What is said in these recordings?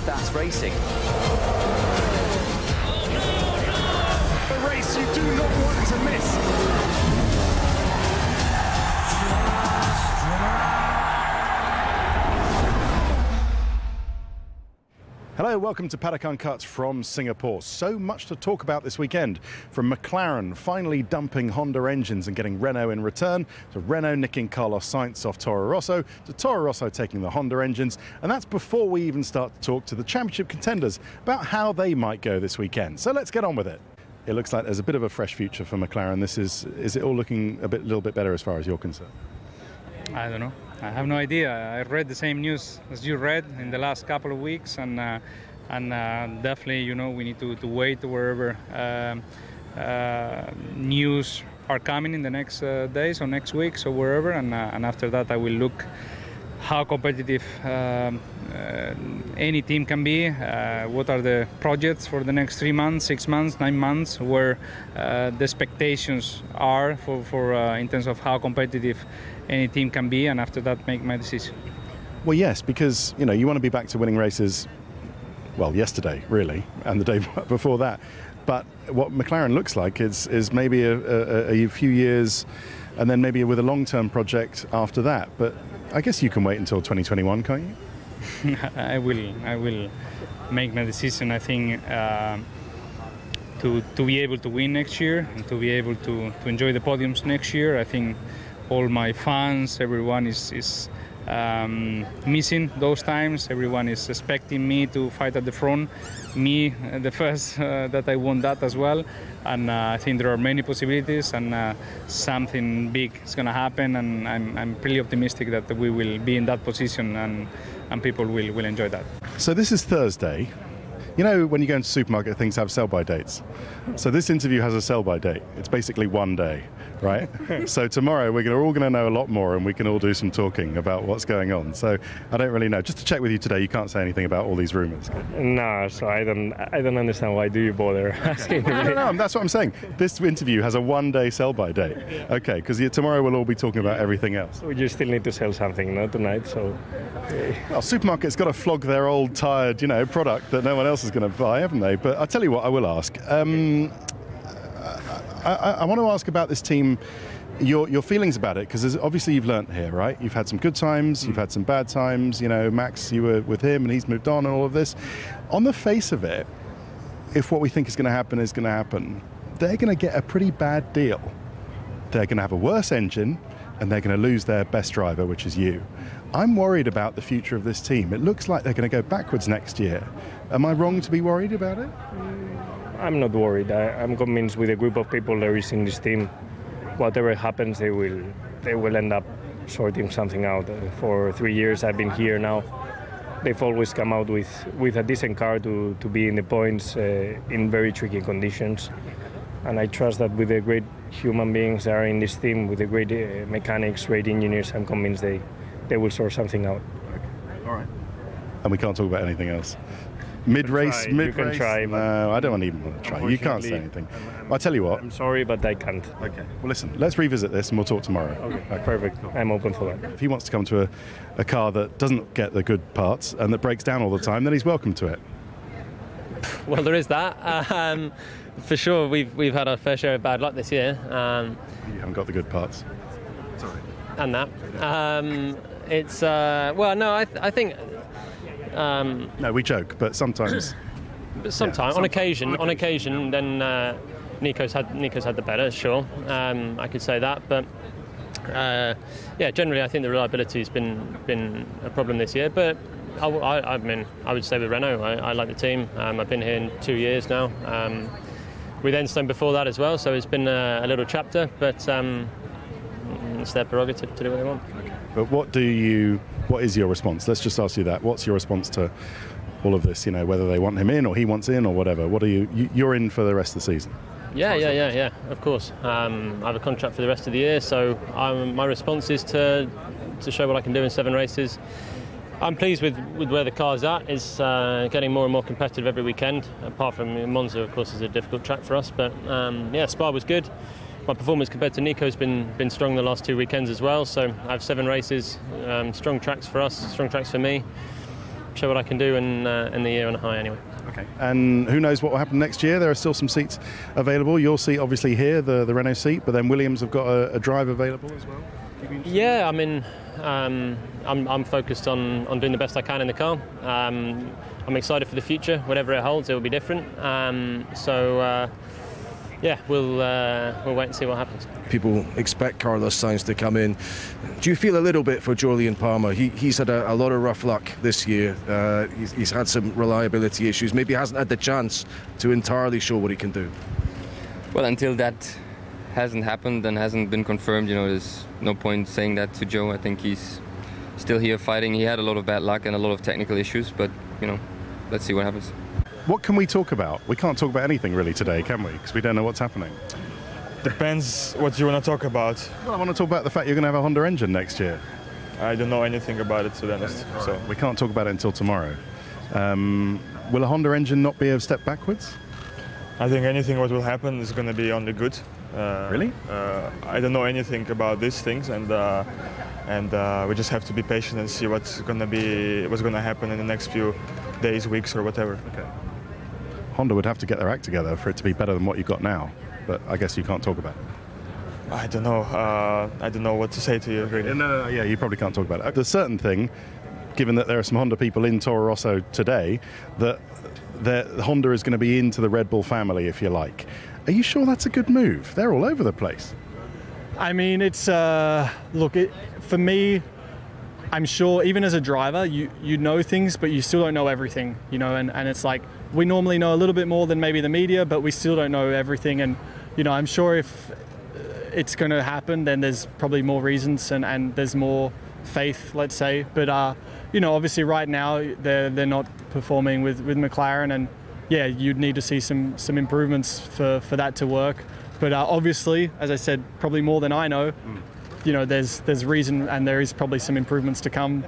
that's racing. A race you do not want to miss. Hello, welcome to Paddock Uncut from Singapore. So much to talk about this weekend, from McLaren finally dumping Honda engines and getting Renault in return, to Renault nicking Carlos Sainz off Toro Rosso, to Toro Rosso taking the Honda engines, and that's before we even start to talk to the championship contenders about how they might go this weekend. So let's get on with it. It looks like there's a bit of a fresh future for McLaren. Is it all looking a little bit better as far as you're concerned? I don't know. I have no idea. I read the same news as you read in the last couple of weeks, and definitely, you know, we need to wait wherever news are coming in the next days or next weeks or wherever, and after that I will look how competitive any team can be, what are the projects for the next 3 months, 6 months, 9 months, where the expectations are for in terms of how competitive any team can be, and after that make my decision. Well, yes, because you know you want to be back to winning races. Well, yesterday really, and the day before that. But what McLaren looks like is maybe a few years, and then maybe with a long-term project after that. But I guess you can wait until 2021, can't you? I will make my decision. I think to be able to win next year and to be able to enjoy the podiums next year. I think all my fans, everyone is missing those times. Everyone is expecting me to fight at the front. Me, the first that I want that as well. And I think there are many possibilities, and something big is going to happen. And I'm pretty optimistic that we will be in that position, and people will enjoy that. So this is Thursday. You know, when you go into the supermarket, things have sell-by dates. So this interview has a sell-by date. It's basically one day, right? So tomorrow we're all going to know a lot more, and we can all do some talking about what's going on. So I don't really know. Just to check with you today, you can't say anything about all these rumours. No, so I don't understand why do you bother asking me. No, that's what I'm saying. This interview has a one-day sell-by date. Okay, because tomorrow we'll all be talking about everything else. We just still need to sell something, not tonight. So, well, supermarkets got to flog their old, tired, product that no one else is going to buy, haven't they? But I'll tell you what, I will ask. I want to ask about this team, your feelings about it, because obviously you've learnt here, right? You've had some good times, you've had some bad times. Max, you were with him and he's moved on and all of this. On the face of it, if what we think is going to happen, they're going to get a pretty bad deal. They're going to have a worse engine, and they're going to lose their best driver, which is you. I'm worried about the future of this team. It looks like they're going to go backwards next year. Am I wrong to be worried about it? I'm not worried. I'm convinced with the group of people there is in this team, whatever happens, they will end up sorting something out. For 3 years I've been here now. They've always come out with a decent car to be in the points in very tricky conditions. And I trust that with the great human beings that are in this team, with the great mechanics, great engineers, I'm convinced they will sort something out. Okay. All right. And we can't talk about anything else. Mid-race? You can try. No, I don't even want to try. You can't say anything. I'll tell you what. I'm sorry, but I can't. Okay. Well, listen, let's revisit this and we'll talk tomorrow. Okay. Perfect. I'm open for that. If he wants to come to a car that doesn't get the good parts and that breaks down all the time, then he's welcome to it. Well, there is that. For sure, we've had our fair share of bad luck this year. You haven't got the good parts. Sorry. And that. It's well, no, I think. No, we joke, but sometimes. On occasion, then Nico's had the better. Sure, I could say that, but generally, I think the reliability has been a problem this year. But I mean, I would say with Renault, I like the team. I've been here in 2 years now. With Enstone before that as well, so it's been a little chapter, but it's their prerogative to do what they want. But what is your response? Let's just ask you that. What's your response to all of this? Whether they want him in or he wants in or whatever. What are you're in for the rest of the season? Yeah, of course. I have a contract for the rest of the year, so my response is to show what I can do in 7 races. I'm pleased with where the car's at. It's getting more and more competitive every weekend, apart from Monza, of course, is a difficult track for us. But Spa was good. My performance compared to Nico has been strong the last 2 weekends as well. So I have 7 races, strong tracks for us, strong tracks for me. show what I can do in the year on a high anyway. Okay. And who knows what will happen next year? There are still some seats available. Your seat, obviously, here, the Renault seat, but then Williams have got a drive available as well. Yeah, I mean, I'm focused on doing the best I can in the car. I'm excited for the future. Whatever it holds, it will be different. Yeah, we'll wait and see what happens. People expect Carlos Sainz to come in. Do you feel a little bit for Julian Palmer? He's had a lot of rough luck this year. He's had some reliability issues. Maybe hasn't had the chance to entirely show what he can do. Well, until that hasn't happened and hasn't been confirmed, there's no point saying that to Joe. I think he's still here fighting. He had a lot of bad luck and a lot of technical issues, but, let's see what happens. What can we talk about? We can't talk about anything really today, can we? Because we don't know what's happening. Depends what you want to talk about. Well, I want to talk about the fact you're going to have a Honda engine next year. I don't know anything about it, to be honest. So we can't talk about it until tomorrow. Will a Honda engine not be a step backwards? I think anything what will happen is going to be only good. Really? I don't know anything about these things, and we just have to be patient and see what's going to happen in the next few days, weeks, or whatever. Okay. Honda would have to get their act together for it to be better than what you've got now, but I guess you can't talk about it. I don't know. I don't know what to say to you, really. No, yeah, you probably can't talk about it. There's a certain thing, given that there are some Honda people in Toro Rosso today, that Honda is going to be into the Red Bull family, if you like. Are you sure that's a good move? They're all over the place. I mean, it's for me, I'm sure even as a driver, you know things, but you still don't know everything, and it's like we normally know a little bit more than maybe the media, but we still don't know everything. And, I'm sure if it's going to happen, then there's probably more reasons and there's more faith, let's say. But, obviously right now they're not performing with McLaren, and yeah, you'd need to see some improvements for that to work. But obviously, as I said, probably more than I know, there's reason, and there is probably some improvements to come.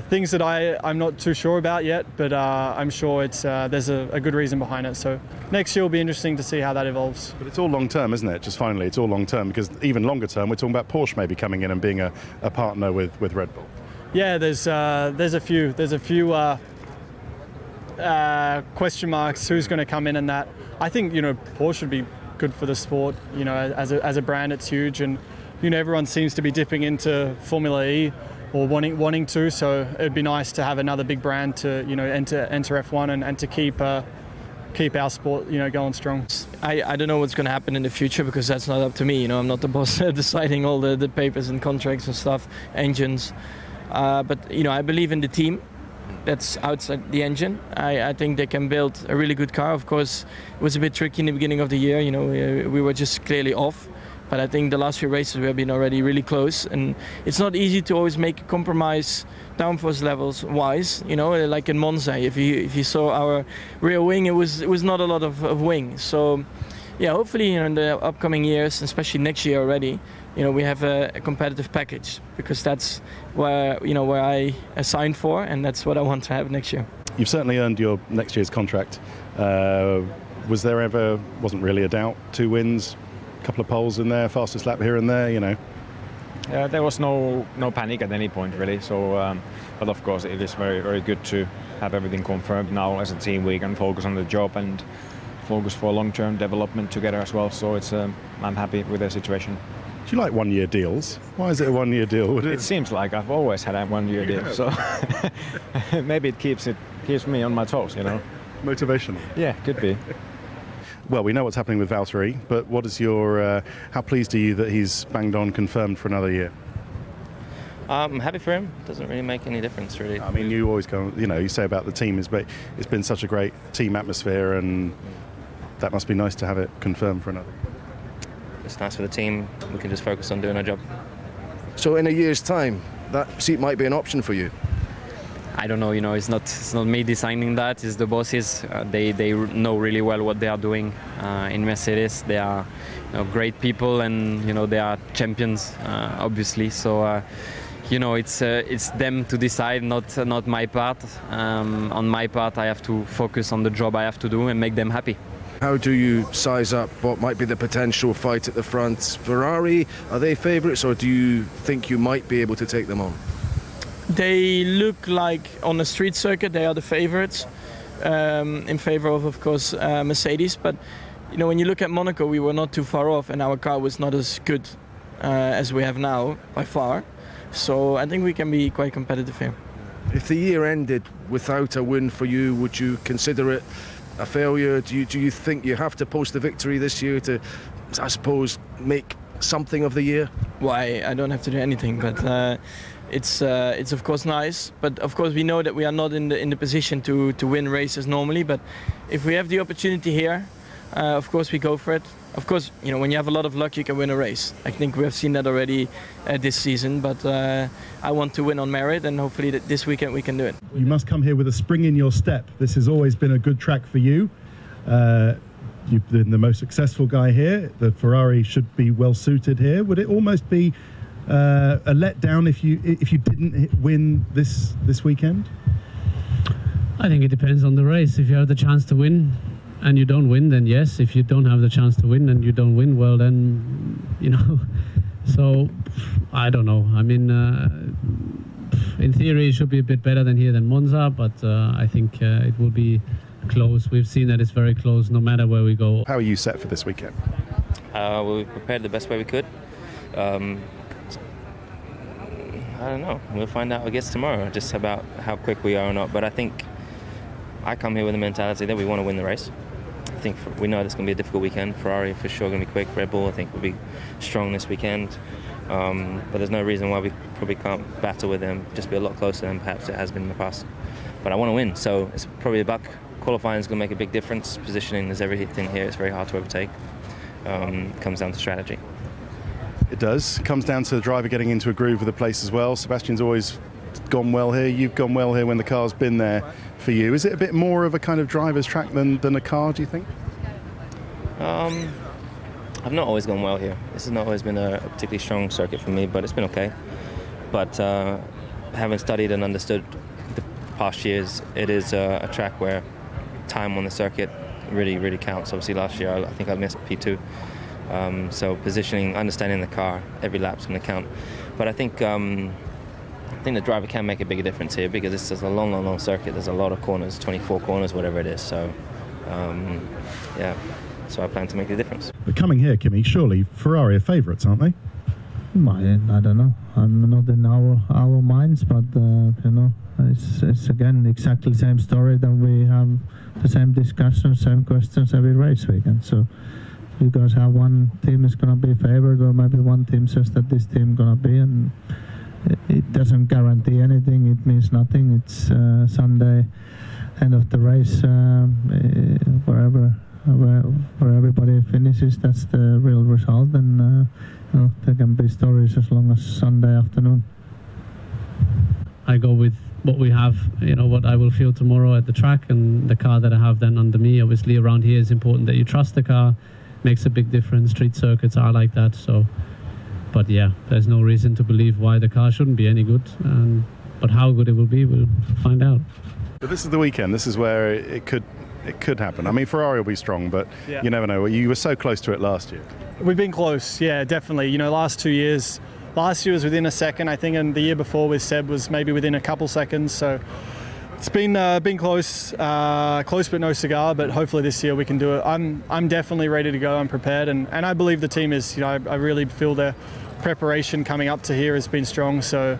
Things that I'm not too sure about yet, but I'm sure there's a good reason behind it. So next year will be interesting to see how that evolves. But it's all long term, isn't it? Just finally, it's all long term, because even longer term, we're talking about Porsche maybe coming in and being a partner with Red Bull. Yeah, there's a few question marks. Who's going to come in and that? I think Porsche would be good for the sport. As a brand, it's huge, and everyone seems to be dipping into Formula E or wanting to. So it'd be nice to have another big brand to enter F1 and to keep our sport going strong. I don't know what's going to happen in the future, because that's not up to me. I'm not the boss deciding all the papers and contracts and stuff, engines. But I believe in the team that's outside the engine. I think they can build a really good car. Of course, it was a bit tricky in the beginning of the year. We were just clearly off. But I think the last few races we have been already really close, and it's not easy to always make a compromise downforce levels wise. Like in Monza, if you saw our rear wing, it was not a lot of wing. So yeah, hopefully in the upcoming years, especially next year already, we have a competitive package, because that's where I signed for, and that's what I want to have next year. You've certainly earned your next year's contract. Wasn't really a doubt? 2 wins, a couple of poles in there, fastest lap here and there, There was no panic at any point, really. So, but of course, it is very, very good to have everything confirmed now. As a team, we can focus on the job and focus for long-term development together as well. So I'm happy with the situation. Do you like 1-year deals? Why is it a 1-year deal? It seems like I've always had a 1-year deal, so maybe it keeps me on my toes, Motivational. Yeah, could be. Well, we know what's happening with Valtteri, but what is how pleased are you that he's banged on, confirmed for another year? I'm happy for him. Doesn't really make any difference, really. I mean, you always go, you say about the team, it's been such a great team atmosphere, and that must be nice to have it confirmed for another year. It's nice for the team. We can just focus on doing our job. So in a year's time, that seat might be an option for you. I don't know. It's not me designing that. It's the bosses. They know really well what they are doing in Mercedes. They are great people, and they are champions, obviously. So it's them to decide, not my part. On my part, I have to focus on the job I have to do and make them happy. How do you size up what might be the potential fight at the front? Ferrari, are they favourites, or do you think you might be able to take them on? They look like on the street circuit they are the favorites, in favor of course, Mercedes. But you know, when you look at Monaco, we were not too far off, and our car was not as good as we have now by far. So I think we can be quite competitive here. If the year ended without a win for you, would you consider it a failure? Do you think you have to post a victory this year to, I suppose, make something of the year? Well, I don't have to do anything, but it's of course nice. But of course we know that we are not in the position to win races normally. But if we have the opportunity here, of course we go for it. Of course, you know, when you have a lot of luck, you can win a race. I think we have seen that already this season. But I want to win on merit, and hopefully this weekend we can do it. You must come here with a spring in your step. This has always been a good track for you. You've been the most successful guy here. The Ferrari should be well suited here. Would it almost be a letdown if you didn't win this weekend? I think it depends on the race. If you have the chance to win and you don't win, then yes. If you don't have the chance to win and you don't win, well then, you know. So I don't know. I mean, in theory it should be a bit better than here than Monza, but I think it will be close. We've seen that it's very close no matter where we go. How are you set for this weekend? We prepared the best way we could. I don't know. We'll find out, I guess, tomorrow, just about how quick we are or not. But I think I come here with the mentality that we want to win the race. I think we know it's going to be a difficult weekend. Ferrari for sure going to be quick. Red Bull, I think, will be strong this weekend. But there's no reason why we probably can't battle with them. Just be a lot closer than perhaps it has been in the past. But I want to win, so it's probably a buck. Qualifying is going to make a big difference. Positioning is everything here. It's very hard to overtake. It comes down to strategy. It does. It comes down to the driver getting into a groove of the place as well. Sebastian's always gone well here. You've gone well here when the car's been there for you. Is it a bit more of a kind of driver's track than a car, do you think? I've not always gone well here. This has not always been a particularly strong circuit for me, but it's been okay. But having studied and understood the past years, it is a track where time on the circuit really counts. Obviously last year I think I missed P2. So positioning, understanding the car, every lap's going to count. But I think the driver can make a bigger difference here because this is a long circuit. There's a lot of corners, 24 corners, whatever it is. So, yeah, so I plan to make a difference. But coming here, Kimi, surely Ferrari are favourites, aren't they? I don't know. I'm not in our minds, but you know, it's again exactly the same story that we have the same discussions, same questions every race weekend. So you guys have one team is going to be favoured, or maybe one team says that this team going to be, and it doesn't guarantee anything. It means nothing. It's Sunday, end of the race, where everybody finishes. That's the real result, and you know, there can be stories as long as Sunday afternoon. I go with what we have, you know, what I will feel tomorrow at the track, and the car that I have then under me. Obviously around here it's important that you trust the car. Makes a big difference. Street circuits are like that. So, but yeah, there's no reason to believe why the car shouldn't be any good. But how good it will be, we'll find out. But this is the weekend. This is where it could happen. I mean, Ferrari will be strong, but you never know. You were so close to it last year. We've been close, yeah, definitely. You know, last 2 years. Last year was within a second, I think, and the year before with Seb was maybe within a couple seconds. So it's been close, close but no cigar. But hopefully this year we can do it. I'm definitely ready to go. I'm prepared, and I believe the team is. You know, I really feel their preparation coming up to here has been strong. So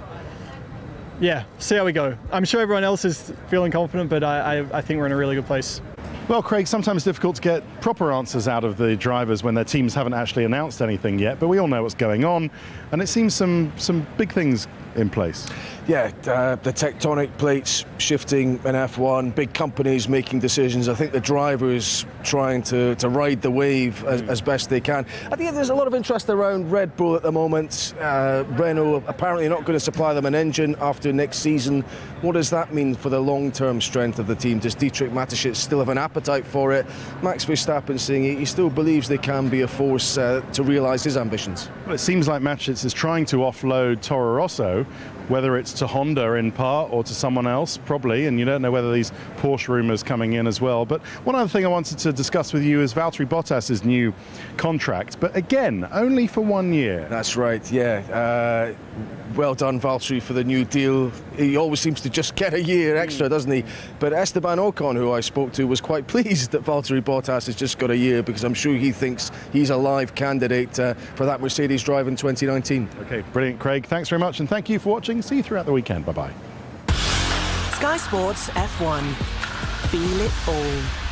yeah, see how we go. I'm sure everyone else is feeling confident, but I think we're in a really good place. Well, Craig, sometimes it's difficult to get proper answers out of the drivers when their teams haven't actually announced anything yet, but we all know what's going on, and it seems some big things in place. Yeah, the tectonic plates shifting in F1, big companies making decisions. I think the drivers trying to ride the wave as best they can. I think there's a lot of interest around Red Bull at the moment. Renault apparently not going to supply them an engine after next season. What does that mean for the long-term strength of the team? Does Dietrich Mateschitz still have an appetite for it? Max Verstappen saying he still believes they can be a force to realise his ambitions. Well, it seems like Mateschitz is trying to offload Toro Rosso, whether it's to Honda in part or to someone else, probably, and you don't know whether these Porsche rumours coming in as well. But one other thing I wanted to discuss with you is Valtteri Bottas's new contract, but again, only for 1 year. That's right, yeah. Well done, Valtteri, for the new deal. He always seems to just get a year extra, doesn't he? But Esteban Ocon, who I spoke to, was quite pleased that Valtteri Bottas has just got a year, because I'm sure he thinks he's a live candidate for that Mercedes drive in 2019. Okay, brilliant, Craig. Thanks very much, and thank you for watching. See you throughout the weekend. Bye-bye. Sky Sports F1. Feel it all.